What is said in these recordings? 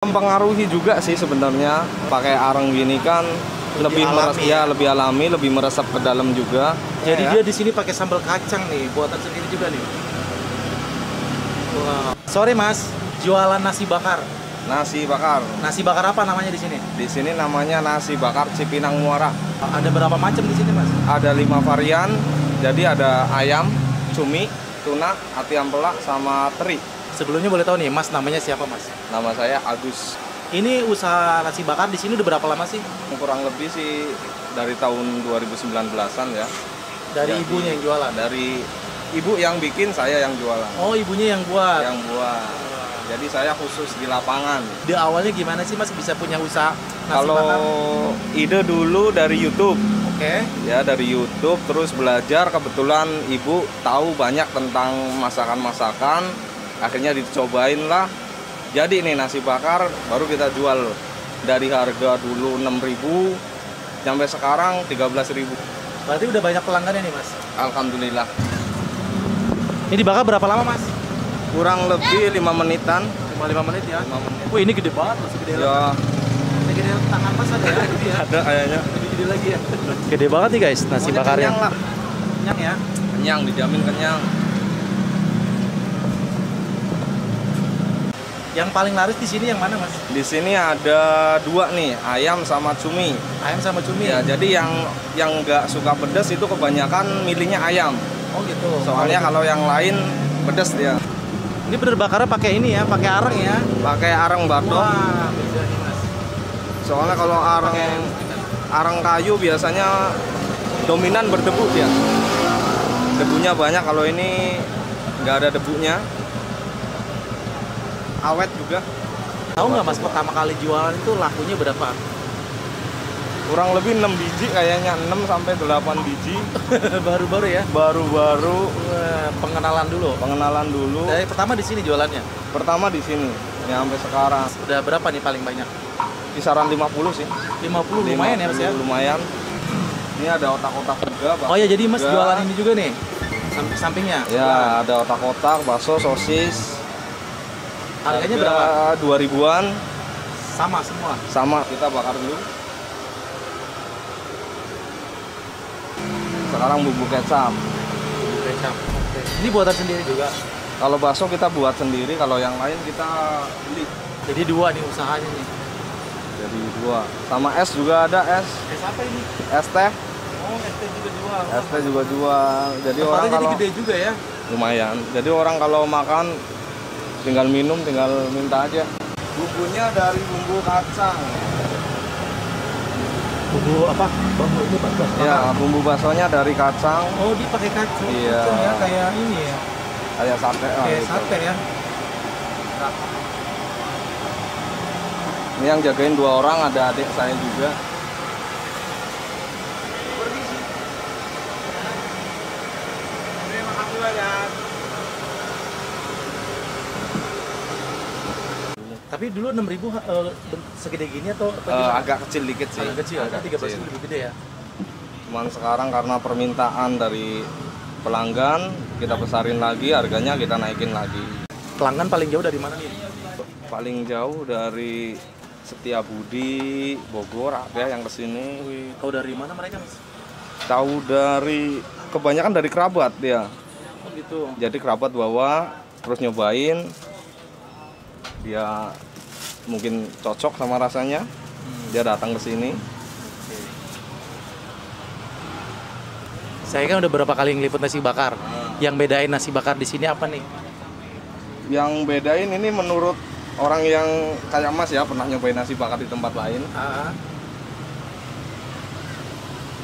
Mempengaruhi juga sih sebenarnya, pakai areng gini kan lebih lebih alami, lebih meresap ke dalam juga. Jadi dia di sini pakai sambal kacang nih, buatan sendiri juga nih. Wow. Sorry Mas, jualan nasi bakar. Nasi bakar. Nasi bakar apa namanya di sini? Di sini namanya nasi bakar Cipinang Muara. Ada berapa macam di sini Mas? Ada 5 varian. Jadi ada ayam, cumi, tuna, ati ampela, sama teri. Sebelumnya boleh tahu nih, Mas namanya siapa Mas? Nama saya Agus. Ini usaha nasi bakar di sini udah berapa lama sih? Kurang lebih sih dari tahun 2019-an ya. Dari Jadi, ibunya yang jualan? Dari ibu yang bikin, saya yang jualan. Oh, ibunya yang buat? Yang buat. Jadi saya khusus di lapangan. Di awalnya gimana sih Mas bisa punya usaha nasi Kalau bakar? ide dulu dari YouTube. Oke. Ya dari YouTube, terus belajar, kebetulan ibu tahu banyak tentang masakan-masakan. Akhirnya dicobain lah. Jadi nih nasi bakar baru kita jual loh. Dari harga dulu 6.000 sampai sekarang 13.000. Berarti udah banyak pelanggannya nih Mas? Alhamdulillah. Ini dibakar berapa lama Mas? Kurang lebih 5 menitan. 5 menit ya? 5 menit. Wih ini gede banget loh, segede Ya, segede tangan Mas ada ya? Gitu ya? ada kayaknya. Lebih gede lagi ya? Gede banget nih guys nasi bakarnya. Kenyang lah. Kenyang ya? Kenyang, dijamin kenyang. Yang paling laris di sini yang mana Mas? Di sini ada 2 nih, ayam sama cumi. Ayam sama cumi? Ya, jadi yang nggak suka pedas itu kebanyakan milihnya ayam. Oh gitu. Soalnya kalau yang lain pedas dia. Ini bener bakarnya pakai ini ya, pakai areng ya? Pakai areng batok. Wah, beda nih Mas. Soalnya kalau areng kayu biasanya dominan berdebu dia. Debunya banyak, kalau ini nggak ada debunya. Awet juga. Tahu nggak Mas pertama kali jualan itu lakunya berapa? Kurang lebih 6 biji kayaknya, 6 sampai 8 biji. Baru-baru ya? Baru-baru. Wah, pengenalan dulu. Dari pertama di sini jualannya? Pertama di sini, ya sampai sekarang. Udah berapa nih paling banyak? Kisaran 50 sih. 50 lumayan ya Mas ya? Lumayan. Ini ada otak-otak juga. Oh ya, jadi Mas juga. jualan ini juga nih? Sampingnya? Ya, ada otak-otak, bakso, sosis. Harganya berapa? 2.000-an. Sama semua? Sama, kita bakar dulu. Sekarang bumbu kecap. Bumbu kecap. Oke. Ini buatan sendiri juga? Kalau bakso kita buat sendiri, kalau yang lain kita beli. Jadi 2 nih usahanya nih? Jadi 2. Sama es juga ada, es. Es apa ini? Es teh. Oh, es teh juga jual. Es teh juga jual. Jadi Tempatnya orang jadi kalau gede juga ya? lumayan. Jadi orang kalau makan tinggal minum, tinggal minta aja. Bumbunya dari bumbu kacang. Bumbu apa? Bumbu ini bakso. Ya, bumbu baksonya dari kacang. Oh, dia pakai kacang. Iya. Kacang ya, kayak ini ya. Kayak sate lah. Kayak gitu. sate ya. Ini yang jagain 2 orang, ada adik saya juga. Terima kasih banyak. Tapi dulu 6.000 segede gini atau Agak kecil dikit sih. agak kecil, kan 13.000 lebih gede ya. Cuman sekarang karena permintaan dari pelanggan, kita besarin lagi, harganya kita naikin lagi. Pelanggan paling jauh dari mana nih? Paling jauh dari Setiabudi, Bogor ada yang kesini. Tahu dari mana mereka Mas? Tahu dari kebanyakan dari kerabat dia. Oh gitu. Jadi kerabat bawa, terus nyobain. Dia mungkin cocok sama rasanya. Dia datang ke sini. Saya kan udah berapa kali ngeliput nasi bakar. Yang bedain nasi bakar di sini apa nih? Yang bedain ini menurut orang yang kayak Mas ya, pernah nyobain nasi bakar di tempat lain.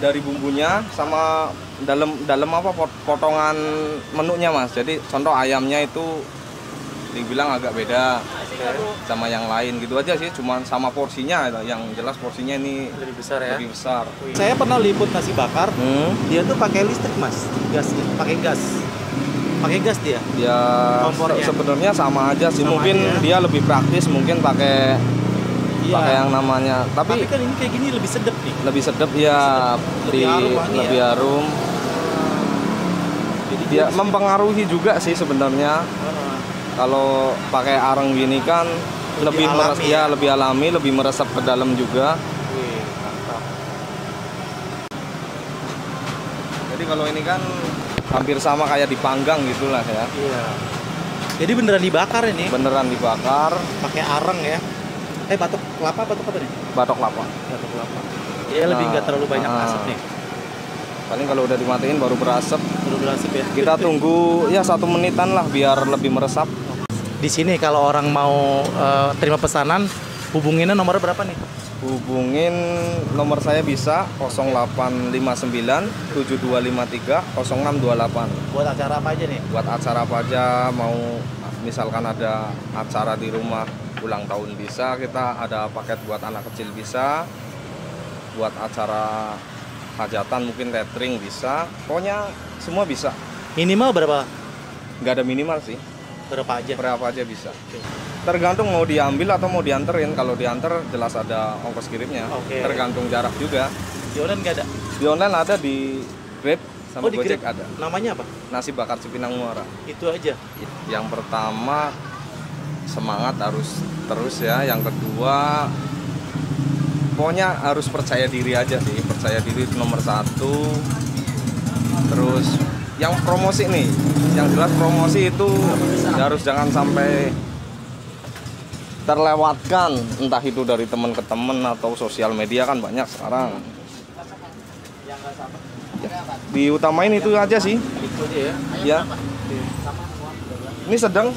Dari bumbunya sama dalam apa potongan menunya Mas. Jadi contoh ayamnya itu dibilang agak beda sama yang lain gitu aja sih, cuma sama porsinya, yang jelas porsinya ini Lebih besar ya? lebih besar. Saya pernah liput nasi bakar, dia tuh pakai listrik Mas, pakai gas dia. Ya Kompornya. sebenarnya sama aja sih, Sama mungkin aja. dia lebih praktis, mungkin pakai Iya. yang namanya, Tapi tapi kan ini kayak gini lebih sedap nih. lebih sedap ya, Lebih harum wangi lebih ya. harum. Jadi Dia mempengaruhi juga sih sebenarnya. Kalau pakai areng gini kan lebih alami ya? lebih alami, lebih meresap ke dalam juga. Wih, mantap. Jadi kalau ini kan hampir sama kayak dipanggang gitulah ya. Iya. Jadi beneran dibakar ini? Beneran dibakar. Pakai arang ya? Batok kelapa, batok apa nih? Batok kelapa. Batok kelapa. Ya lebih nggak terlalu banyak asap nih. Paling kalau udah dimatiin baru berasap. Baru berasap ya. Kita tunggu ya 1 menitan lah biar lebih meresap. Di sini kalau orang mau terima pesanan, hubunginnya nomornya berapa nih? Hubungin nomor saya bisa 0859 7253 0628. Buat acara apa aja nih? Buat acara apa aja, mau misalkan ada acara di rumah ulang tahun bisa, kita ada paket buat anak kecil bisa, buat acara hajatan mungkin catering bisa, pokoknya semua bisa. Minimal berapa? Nggak ada minimal sih, Berapa aja? berapa aja bisa. Tergantung mau diambil atau mau dianterin. Kalau diantar jelas ada ongkos kirimnya. Oke. Tergantung jarak juga. Di online nggak ada? Di online ada, di Grab sama di Gojek Grab. ada. Namanya apa? Nasi bakar Cipinang Muara. Itu aja. Yang pertama semangat harus terus ya. Yang kedua pokoknya harus percaya diri aja sih. Percaya diri itu nomor 1. Terus yang promosi nih, yang jelas promosi itu harus jangan sampai terlewatkan, entah itu dari teman ke teman atau sosial media kan banyak sekarang. Ya, diutamain itu aja sih. Itu aja ya. Ya. Ini sedang.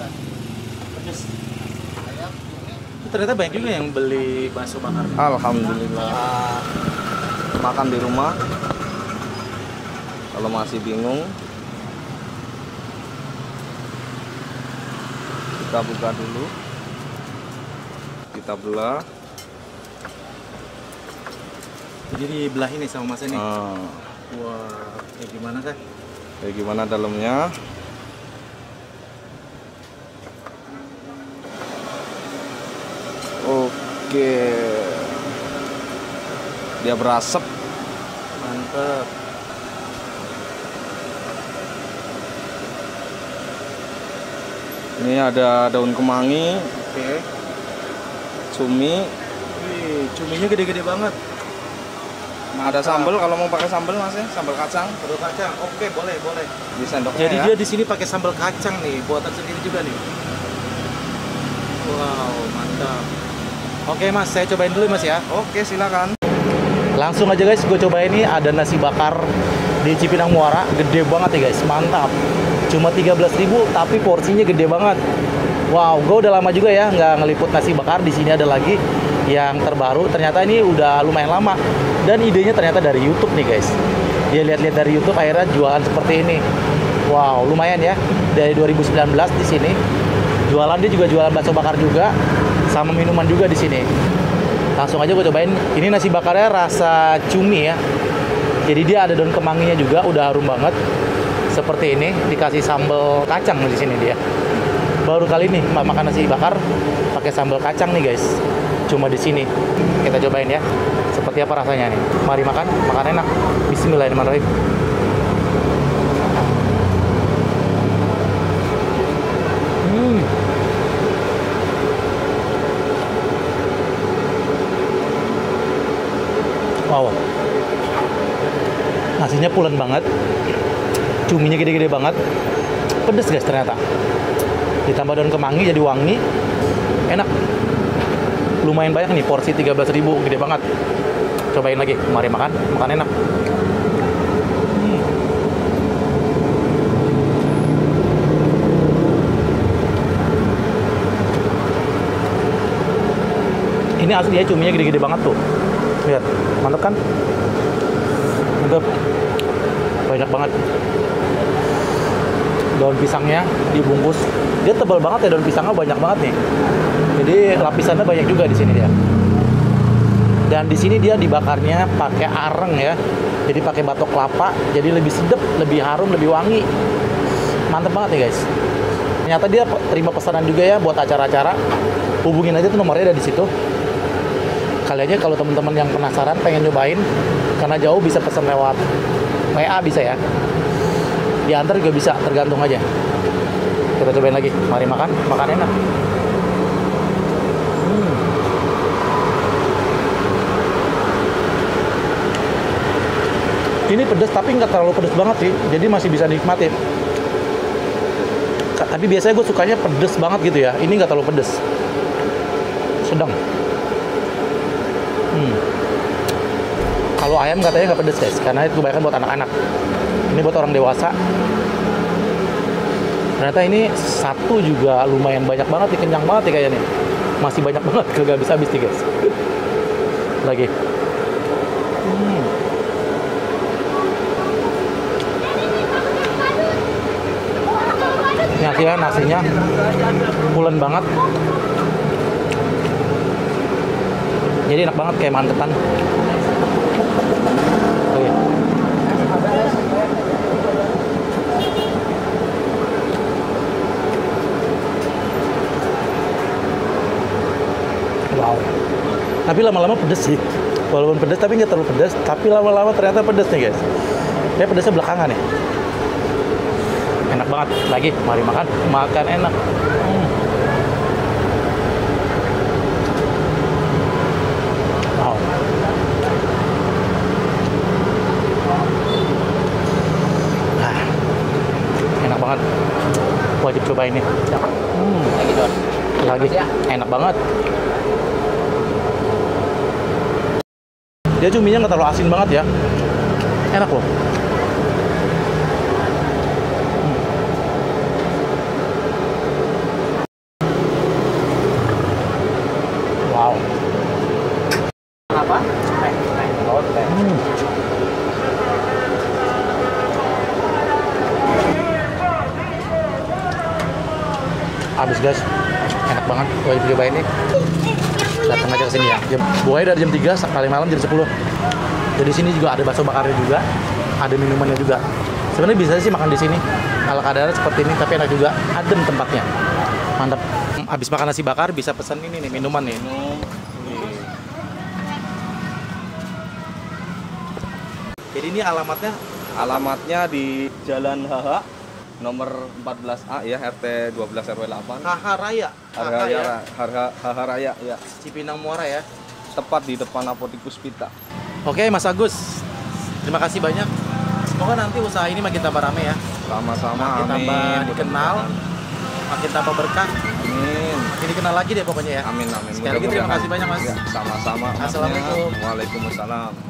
Ternyata banyak juga yang beli bakso bakar. Alhamdulillah. Makan di rumah. Kalau masih bingung, kita buka dulu. Kita belah. Jadi dibelah ini sama Mas ini. Nah, Wah, kayak gimana kan? kayak gimana dalamnya? Oke. Dia berasap. Mantep. Ini ada daun kemangi, Oke. cumi, Wih, cuminya gede-gede banget. ada sambal kalau mau pakai sambal Mas ya, sambal kacang Sambal kacang. Oke, boleh, boleh. di sendoknya Jadi ya. dia di sini pakai sambal kacang nih, buatan sendiri juga nih. Wow, mantap. Oke Mas, saya cobain dulu Mas ya. Oke, silakan. Langsung aja guys, gue coba ini ada nasi bakar di Cipinang Muara, gede banget ya guys, mantap. Cuma 13.000 tapi porsinya gede banget. Wow, gue udah lama juga ya nggak ngeliput nasi bakar. Di sini ada lagi yang terbaru. Ternyata ini udah lumayan lama dan idenya ternyata dari YouTube nih guys. Dia lihat-lihat dari YouTube akhirnya jualan seperti ini. Wow, lumayan ya. Dari 2019 di sini jualan, dia juga jualan bakso bakar juga sama minuman juga di sini. Langsung aja gue cobain. Ini nasi bakarnya rasa cumi ya. Jadi dia ada daun kemanginya juga, udah harum banget. Seperti ini, dikasih sambal kacang di sini dia. Baru kali ini makan nasi bakar pakai sambal kacang nih guys. Cuma di sini. Kita cobain ya. Seperti apa rasanya nih. Mari makan, makan enak. Bismillahirrahmanirrahim. Wow, nasinya pulen banget, cuminya gede-gede banget, pedes guys ternyata. Ditambah daun kemangi jadi wangi, enak. Lumayan banyak nih, porsi 13.000, gede banget. Cobain lagi, mari makan, makan enak. Ini asli ya, cuminya gede-gede banget tuh. Lihat, mantap kan? Mantap. Banyak banget. Daun pisangnya dibungkus. Dia tebal banget ya, daun pisangnya banyak banget nih. Jadi lapisannya banyak juga di sini dia. Dan di sini dia dibakarnya pakai areng ya. Jadi pakai batok kelapa, jadi lebih sedap, lebih harum, lebih wangi. Mantap banget nih guys. Ternyata dia terima pesanan juga ya buat acara-acara. Hubungin aja tuh nomornya ada di situ. Kali aja kalau teman-teman yang penasaran pengen nyobain, karena jauh bisa pesan lewat WA bisa ya. Diantar juga bisa, tergantung aja. Kita cobain lagi. Mari makan, makan enak. Ini pedas tapi nggak terlalu pedas banget sih, jadi masih bisa dinikmati. Tapi biasanya gue sukanya pedas banget gitu ya. Ini nggak terlalu pedas, sedang. Kalau ayam katanya nggak pedas guys, karena itu kebanyakan buat anak-anak. Ini buat orang dewasa. Ternyata ini satu juga lumayan banyak banget nih, kenyang banget nih kayaknya. Masih banyak banget, gak habis-habis nih guys. Lagi. Ini nasinya pulen banget. Jadi enak banget kayak mantetan. Oke. Wow. Tapi lama-lama pedes sih. Walaupun pedes tapi nggak terlalu pedes. Tapi lama-lama ternyata pedes nih guys. Dia pedesnya belakangan ya. Enak banget. Lagi, mari makan. Makan enak. Wow. Enak banget. Wajib coba ini. Lagi, enak banget. Dia cuminya nggak terlalu asin banget ya. Enak loh. Wow. Apa? Habis guys. Enak banget. Wajib coba ini. Datang aja ke sini ya. Bukannya dari jam 3 sampai malam jam 10. Jadi sini juga ada bakso bakarnya juga, ada minumannya juga. Sebenarnya bisa sih makan di sini. Ala kadarnya seperti ini, tapi enak juga. Adem tempatnya. Mantap. Habis makan nasi bakar bisa pesan ini nih, minuman nih. Jadi ini alamatnya di Jalan HH nomor 14A ya, RT 12 RW 8. HH Raya. HH Raya ya. Cipinang Muara ya. Tepat di depan Apotik Puspita. Oke, Mas Agus. Terima kasih banyak. Semoga nanti usaha ini makin tambah rame ya. Sama-sama, makin tambah dikenal, makin tambah berkah. Amin. Makin dikenal lagi deh pokoknya ya. Amin. Sekali lagi terima kasih banyak Mas. Ya, sama-sama. Assalamualaikum. Waalaikumsalam.